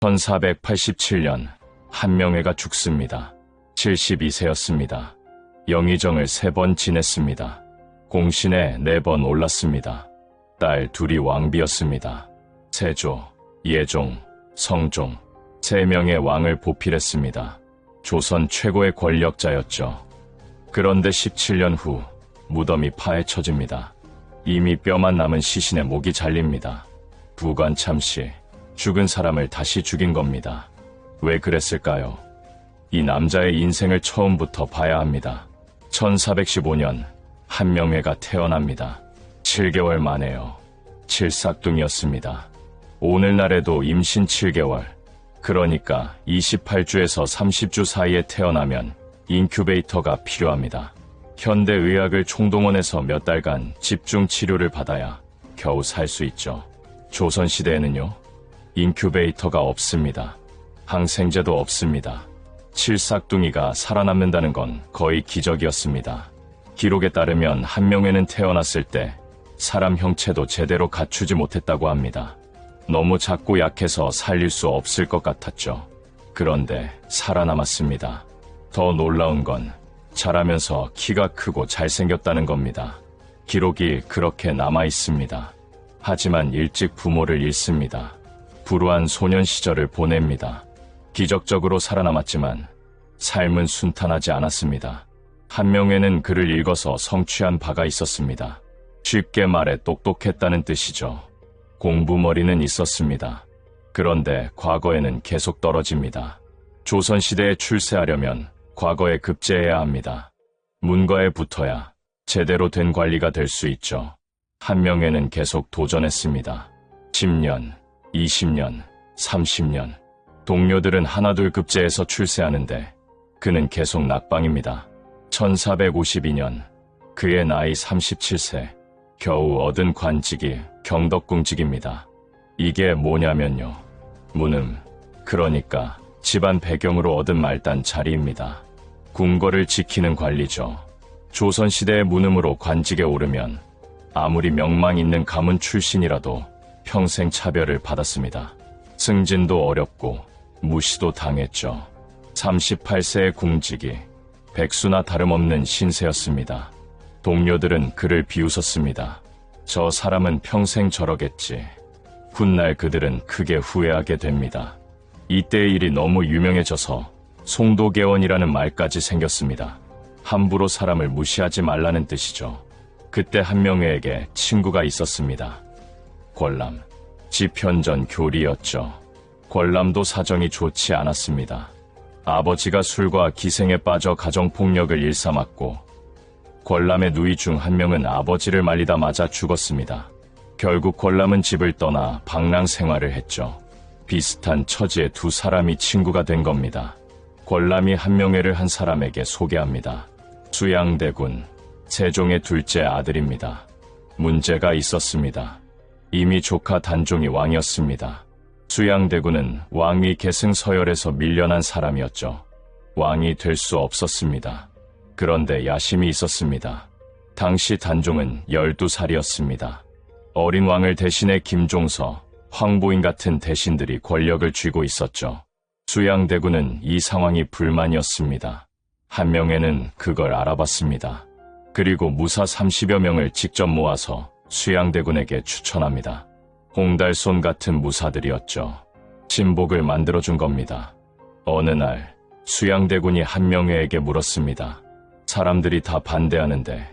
1487년 한명회가 죽습니다. 72세였습니다. 영의정을 3번 지냈습니다. 공신에 4번 올랐습니다. 딸 둘이 왕비였습니다. 세조, 예종, 성종 3명의 왕을 보필했습니다. 조선 최고의 권력자였죠. 그런데 17년 후 무덤이 파헤쳐집니다. 이미 뼈만 남은 시신의 목이 잘립니다. 부관참시, 죽은 사람을 다시 죽인 겁니다. 왜 그랬을까요? 이 남자의 인생을 처음부터 봐야 합니다. 1415년 한명회가 태어납니다. 7개월 만에요. 칠삭둥이였습니다. 오늘날에도 임신 7개월, 그러니까 28주에서 30주 사이에 태어나면 인큐베이터가 필요합니다. 현대의학을 총동원해서 몇 달간 집중 치료를 받아야 겨우 살 수 있죠. 조선시대에는요, 인큐베이터가 없습니다. 항생제도 없습니다. 칠삭둥이가 살아남는다는 건 거의 기적이었습니다. 기록에 따르면 한명회는 태어났을 때 사람 형체도 제대로 갖추지 못했다고 합니다. 너무 작고 약해서 살릴 수 없을 것 같았죠. 그런데 살아남았습니다. 더 놀라운 건 자라면서 키가 크고 잘생겼다는 겁니다. 기록이 그렇게 남아 있습니다. 하지만 일찍 부모를 잃습니다. 불우한 소년 시절을 보냅니다. 기적적으로 살아남았지만 삶은 순탄하지 않았습니다. 한명회는 글을 읽어서 성취한 바가 있었습니다. 쉽게 말해 똑똑했다는 뜻이죠. 공부머리는 있었습니다. 그런데 과거에는 계속 떨어집니다. 조선시대에 출세하려면 과거에 급제해야 합니다. 문과에 붙어야 제대로 된 관리가 될 수 있죠. 한명회는 계속 도전했습니다. 10년, 20년, 30년. 동료들은 하나둘 급제해서 출세하는데 그는 계속 낙방입니다. 1452년 그의 나이 37세, 겨우 얻은 관직이 경덕궁직입니다. 이게 뭐냐면요, 문음, 그러니까 집안 배경으로 얻은 말단 자리입니다. 궁궐을 지키는 관리죠. 조선시대의 문음으로 관직에 오르면 아무리 명망 있는 가문 출신이라도 평생 차별을 받았습니다. 승진도 어렵고 무시도 당했죠. 38세의 궁직이 백수나 다름없는 신세였습니다. 동료들은 그를 비웃었습니다. 저 사람은 평생 저러겠지. 훗날 그들은 크게 후회하게 됩니다. 이때의 일이 너무 유명해져서 송도개원이라는 말까지 생겼습니다. 함부로 사람을 무시하지 말라는 뜻이죠. 그때 한명회에게 친구가 있었습니다. 권람, 지편전 교리였죠. 권람도 사정이 좋지 않았습니다. 아버지가 술과 기생에 빠져 가정폭력을 일삼았고 권람의 누이 중 한 명은 아버지를 말리다 맞아 죽었습니다. 결국 권람은 집을 떠나 방랑 생활을 했죠. 비슷한 처지의 두 사람이 친구가 된 겁니다. 권람이 한명회를 한 사람에게 소개합니다. 수양대군, 세종의 둘째 아들입니다. 문제가 있었습니다. 이미 조카 단종이 왕이었습니다. 수양대군은 왕위 계승 서열에서 밀려난 사람이었죠. 왕이 될 수 없었습니다. 그런데 야심이 있었습니다. 당시 단종은 12살이었습니다. 어린 왕을 대신해 김종서, 황보인 같은 대신들이 권력을 쥐고 있었죠. 수양대군은 이 상황이 불만이었습니다. 한명회는 그걸 알아봤습니다. 그리고 무사 30여 명을 직접 모아서 수양대군에게 추천합니다. 홍달손 같은 무사들이었죠. 친복을 만들어준 겁니다. 어느 날 수양대군이 한명회에게 물었습니다. 사람들이 다 반대하는데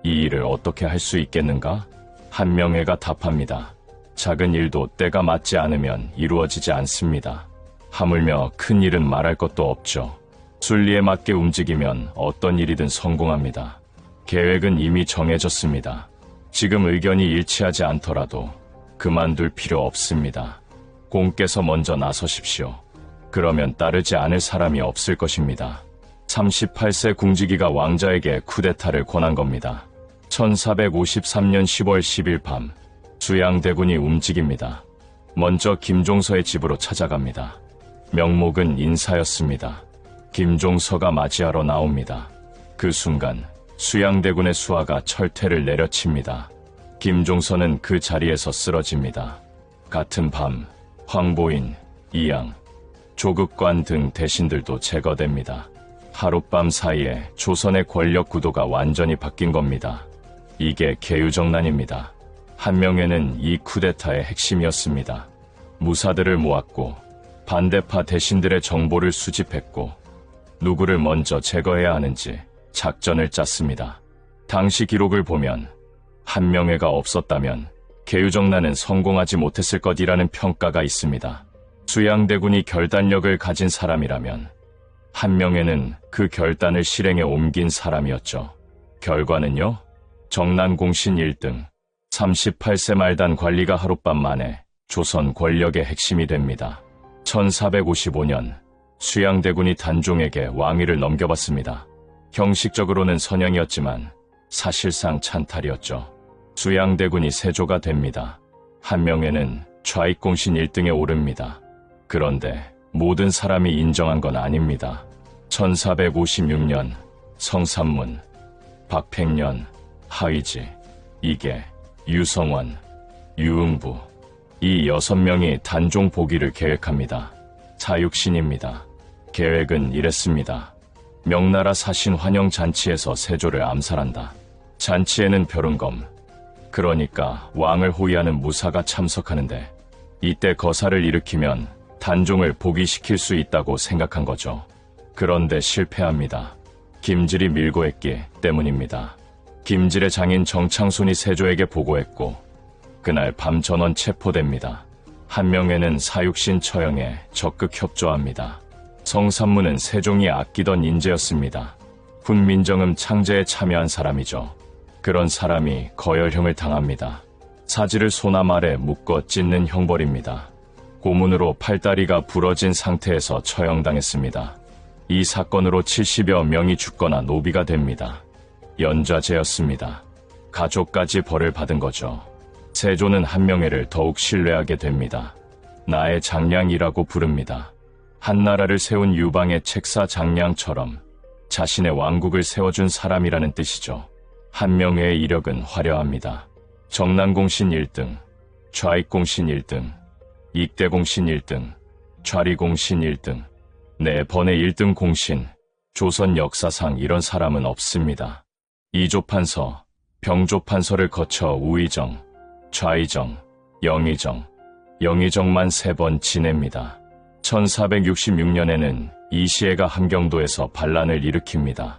이 일을 어떻게 할 수 있겠는가? 한명회가 답합니다. 작은 일도 때가 맞지 않으면 이루어지지 않습니다. 하물며 큰 일은 말할 것도 없죠. 순리에 맞게 움직이면 어떤 일이든 성공합니다. 계획은 이미 정해졌습니다. 지금 의견이 일치하지 않더라도 그만둘 필요 없습니다. 공께서 먼저 나서십시오. 그러면 따르지 않을 사람이 없을 것입니다. 38세 궁지기가 왕자에게 쿠데타를 권한 겁니다. 1453년 10월 10일 밤 수양대군이 움직입니다. 먼저 김종서의 집으로 찾아갑니다. 명목은 인사였습니다. 김종서가 맞이하러 나옵니다. 그 순간 수양대군의 수하가 철퇴를 내려칩니다. 김종서는 그 자리에서 쓰러집니다. 같은 밤 황보인, 이양, 조급관 등 대신들도 제거됩니다. 하룻밤 사이에 조선의 권력 구도가 완전히 바뀐 겁니다. 이게 개유정난입니다. 한명회는 이 쿠데타의 핵심이었습니다. 무사들을 모았고 반대파 대신들의 정보를 수집했고 누구를 먼저 제거해야 하는지 작전을 짰습니다. 당시 기록을 보면 한명회가 없었다면 개유정난은 성공하지 못했을 것이라는 평가가 있습니다. 수양대군이 결단력을 가진 사람이라면 한명회는 그 결단을 실행에 옮긴 사람이었죠. 결과는요? 정난공신 1등, 38세 말단 관리가 하룻밤 만에 조선 권력의 핵심이 됩니다. 1455년 수양대군이 단종에게 왕위를 넘겨받습니다. 형식적으로는 선영이었지만 사실상 찬탈이었죠. 수양대군이 세조가 됩니다. 한명회는 좌익공신 1등에 오릅니다. 그런데 모든 사람이 인정한 건 아닙니다. 1456년 성삼문, 박팽년, 하의지, 이계, 유성원, 유응부 이 6명이 단종 복위를 계획합니다. 사육신입니다. 계획은 이랬습니다. 명나라 사신 환영 잔치에서 세조를 암살한다. 잔치에는 벼른검, 그러니까 왕을 호위하는 무사가 참석하는데 이때 거사를 일으키면 단종을 복위시킬 수 있다고 생각한 거죠. 그런데 실패합니다. 김질이 밀고 했기 때문입니다. 김질의 장인 정창손이 세조에게 보고했고 그날 밤 전원 체포됩니다. 한명회는 사육신 처형에 적극 협조합니다. 성삼문은 세종이 아끼던 인재였습니다. 훈민정음 창제에 참여한 사람이죠. 그런 사람이 거열형을 당합니다. 사지를 소나 아래 묶어 찢는 형벌입니다. 고문으로 팔다리가 부러진 상태에서 처형당했습니다. 이 사건으로 70여 명이 죽거나 노비가 됩니다. 연좌제였습니다. 가족까지 벌을 받은 거죠. 세조는 한명회를 더욱 신뢰하게 됩니다. 나의 장량이라고 부릅니다. 한나라를 세운 유방의 책사 장량처럼 자신의 왕국을 세워준 사람이라는 뜻이죠. 한명회의 이력은 화려합니다. 정난공신 1등, 좌익공신 1등, 익대공신 1등, 좌리공신 1등, 4번의 1등 공신, 조선 역사상 이런 사람은 없습니다. 이조판서, 병조판서를 거쳐 우의정, 좌의정, 영의정, 영의정만 3번 지냅니다. 1466년에는 이시해가 함경도에서 반란을 일으킵니다.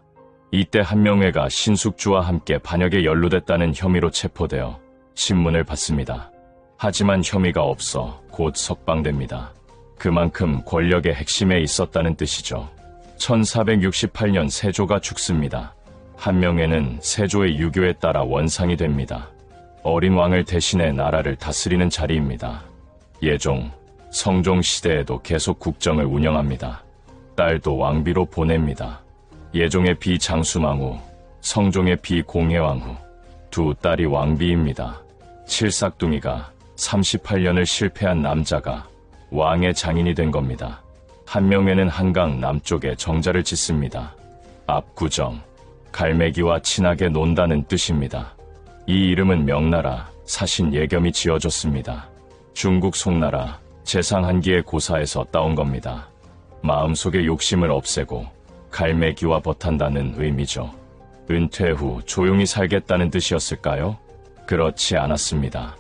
이때 한명회가 신숙주와 함께 반역에 연루됐다는 혐의로 체포되어 신문을 받습니다. 하지만 혐의가 없어 곧 석방됩니다. 그만큼 권력의 핵심에 있었다는 뜻이죠. 1468년 세조가 죽습니다. 한명회는 세조의 유교에 따라 원상이 됩니다. 어린 왕을 대신해 나라를 다스리는 자리입니다. 예종, 성종 시대에도 계속 국정을 운영합니다. 딸도 왕비로 보냅니다. 예종의 비 장수망후, 성종의 비 공해왕후, 두 딸이 왕비입니다. 칠삭둥이가 38년을 실패한 남자가 왕의 장인이 된 겁니다. 한명회는 한강 남쪽에 정자를 짓습니다. 압구정, 갈매기와 친하게 논다는 뜻입니다. 이 이름은 명나라 사신 예겸이 지어줬습니다. 중국 송나라 재상한기의 고사에서 따온 겁니다. 마음속의 욕심을 없애고 갈매기와 벗한다는 의미죠. 은퇴 후 조용히 살겠다는 뜻이었을까요? 그렇지 않았습니다.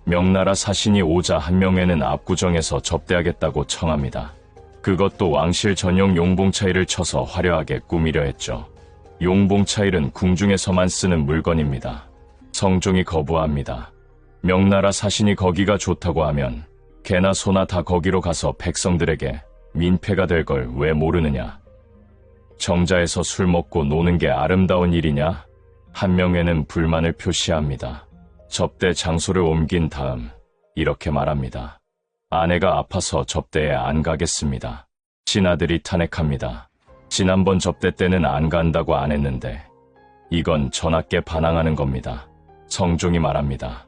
명나라 사신이 오자 한명회는 압구정에서 접대하겠다고 청합니다. 그것도 왕실 전용 용봉차일을 쳐서 화려하게 꾸미려 했죠. 용봉차일은 궁중에서만 쓰는 물건입니다. 성종이 거부합니다. 명나라 사신이 거기가 좋다고 하면 개나 소나 다 거기로 가서 백성들에게 민폐가 될 걸 왜 모르느냐. 정자에서 술 먹고 노는 게 아름다운 일이냐? 한명회는 불만을 표시합니다. 접대 장소를 옮긴 다음 이렇게 말합니다. 아내가 아파서 접대에 안 가겠습니다. 친아들이 탄핵합니다. 지난번 접대 때는 안 간다고 안 했는데 이건 전하께 반항하는 겁니다. 성종이 말합니다.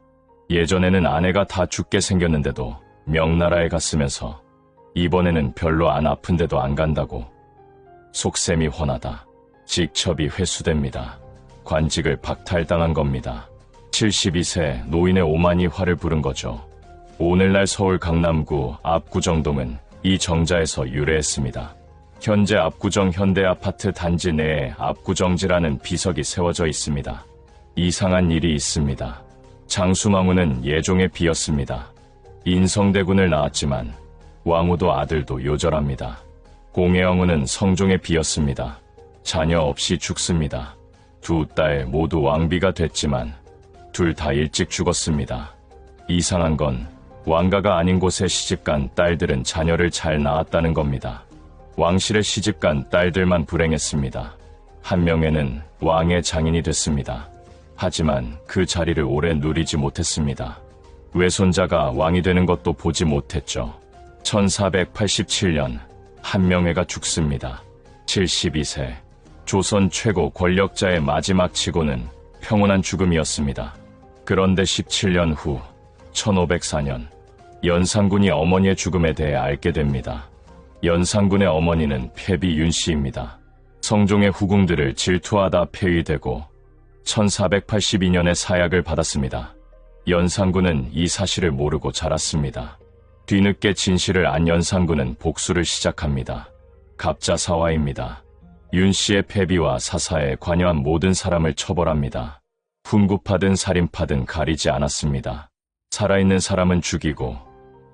예전에는 아내가 다 죽게 생겼는데도 명나라에 갔으면서 이번에는 별로 안 아픈데도 안 간다고. 속셈이 훤하다. 직첩이 회수됩니다. 관직을 박탈당한 겁니다. 72세 노인의 오만이 화를 부른 거죠. 오늘날 서울 강남구 압구정동은 이 정자에서 유래했습니다. 현재 압구정 현대아파트 단지 내에 압구정지라는 비석이 세워져 있습니다. 이상한 일이 있습니다. 장수망우는 예종의 비였습니다. 인성대군을 낳았지만 왕후도 아들도 요절합니다. 공혜영우는 성종의 비였습니다. 자녀 없이 죽습니다. 두 딸 모두 왕비가 됐지만 둘 다 일찍 죽었습니다. 이상한 건 왕가가 아닌 곳에 시집간 딸들은 자녀를 잘 낳았다는 겁니다. 왕실에 시집간 딸들만 불행했습니다. 한 명에는 왕의 장인이 됐습니다. 하지만 그 자리를 오래 누리지 못했습니다. 외손자가 왕이 되는 것도 보지 못했죠. 1487년 한명회가 죽습니다. 72세. 조선 최고 권력자의 마지막 치고는 평온한 죽음이었습니다. 그런데 17년 후 1504년 연산군이 어머니의 죽음에 대해 알게 됩니다. 연산군의 어머니는 패비 윤씨입니다. 성종의 후궁들을 질투하다 폐위되고 1482년에 사약을 받았습니다. 연산군은 이 사실을 모르고 자랐습니다. 뒤늦게 진실을 안 연산군은 복수를 시작합니다. 갑자사화입니다. 윤씨의 패비와 사사에 관여한 모든 사람을 처벌합니다. 훈구파든 살인파든 가리지 않았습니다. 살아있는 사람은 죽이고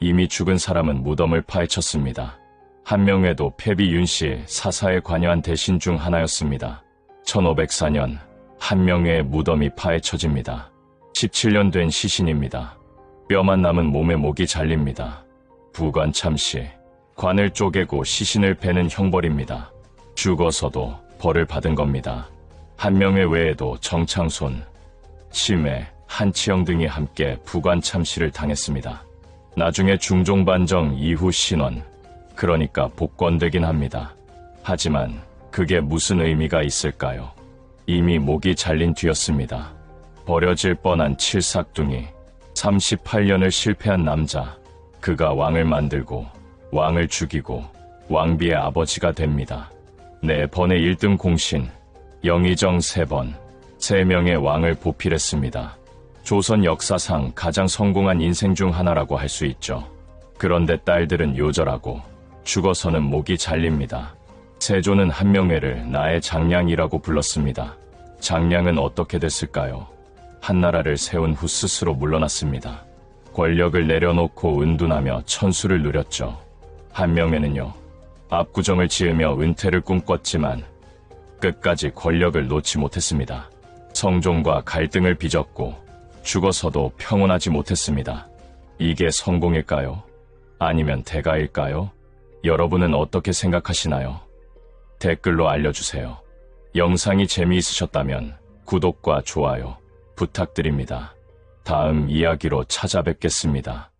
이미 죽은 사람은 무덤을 파헤쳤습니다. 한명회도 패비 윤씨의 사사에 관여한 대신 중 하나였습니다. 1504년 한명회의 무덤이 파헤쳐집니다. 17년 된 시신입니다. 뼈만 남은 몸에 목이 잘립니다. 부관참시, 관을 쪼개고 시신을 베는 형벌입니다. 죽어서도 벌을 받은 겁니다. 한명회 외에도 정창손, 심해, 한치영 등이 함께 부관참시를 당했습니다. 나중에 중종반정 이후 신원, 그러니까 복권되긴 합니다. 하지만 그게 무슨 의미가 있을까요? 이미 목이 잘린 뒤였습니다. 버려질 뻔한 칠삭둥이, 38년을 실패한 남자, 그가 왕을 만들고 왕을 죽이고 왕비의 아버지가 됩니다. 4번의 1등 공신, 영의정 3번, 3명의 왕을 보필했습니다. 조선 역사상 가장 성공한 인생 중 하나라고 할 수 있죠. 그런데 딸들은 요절하고 죽어서는 목이 잘립니다. 세조는 한명회를 나의 장량이라고 불렀습니다. 장량은 어떻게 됐을까요? 한나라를 세운 후 스스로 물러났습니다. 권력을 내려놓고 은둔하며 천수를 누렸죠. 한명회는요, 압구정을 지으며 은퇴를 꿈꿨지만 끝까지 권력을 놓지 못했습니다. 성종과 갈등을 빚었고 죽어서도 평온하지 못했습니다. 이게 성공일까요? 아니면 대가일까요? 여러분은 어떻게 생각하시나요? 댓글로 알려주세요. 영상이 재미있으셨다면 구독과 좋아요 부탁드립니다. 다음 이야기로 찾아뵙겠습니다.